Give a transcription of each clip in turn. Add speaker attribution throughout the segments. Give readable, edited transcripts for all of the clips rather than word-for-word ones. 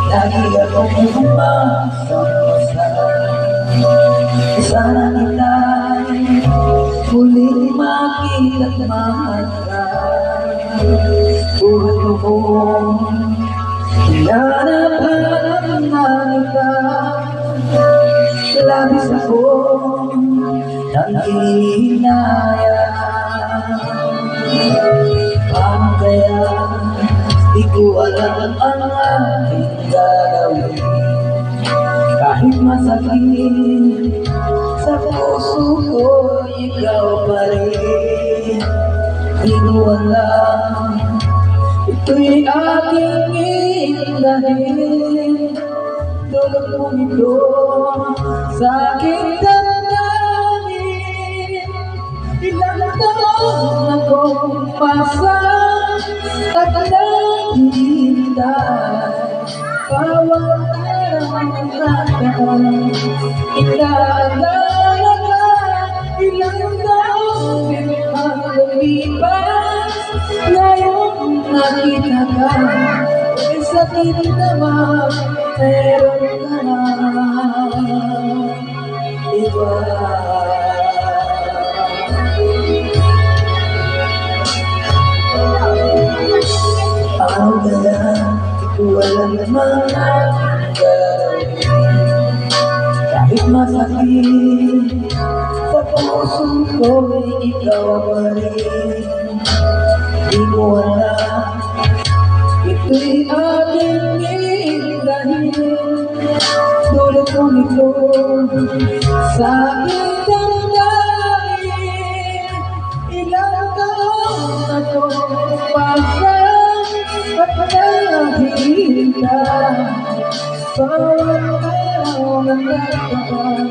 Speaker 1: Lagi akong umasa, sana kita'y muling makita't mahal. Buhat kong hinanapan na kita, labis akong nanghihinayang. Paano kaya di ko alam ang aking gagawin, kahit masakit sa puso ko, ikaw pa rin. Di ko alam, ito'y aking indahin, tulog mo ito sa aking damdamin. Ilang taon akong pasang at naghihintay, bawat araw ng nakaraan, inaalala ka. Ilang taon din ang lumipas, ngayon nakita ka, may sakit naman, meron ka na iba. Ang kaya, di ko alam naman ang gagawin, kahit masakit sa puso ko'y ikaw pa rin. Di ko alam, ito'y aking indahin, tulog ko nito sa aking damdamin. Ilang taon na itong pasang at naghihintay, bawat araw ng nakaraan,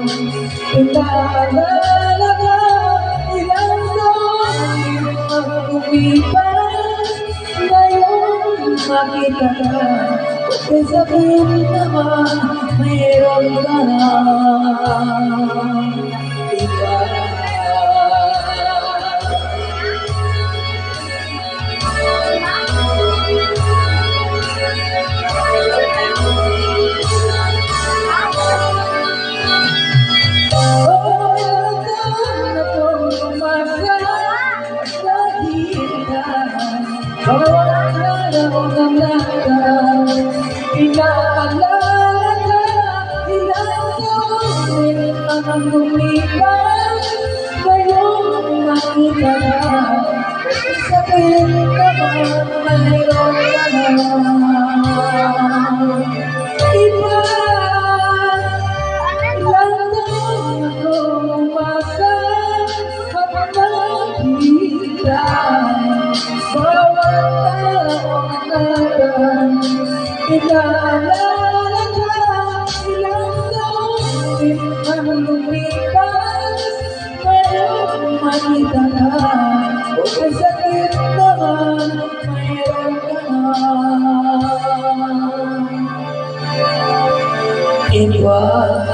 Speaker 1: inaalala ka. Ilang taon ang lumipas, ngayon makita ka, may sakit naman, mayroon ka na iba. Bawat araw ng nakaraan, inaalala ka. Ilang taon ang lumipas, ngayon nakita ka, sakit naman, mayroon ka na iba. Ilang taon akong umasa at naghihintay, bawat araw ng nakaraan, inaalala ka. Ilang taon din ang lumipas, ngayon makita ka, may sakit naman, mayroon ka na iba.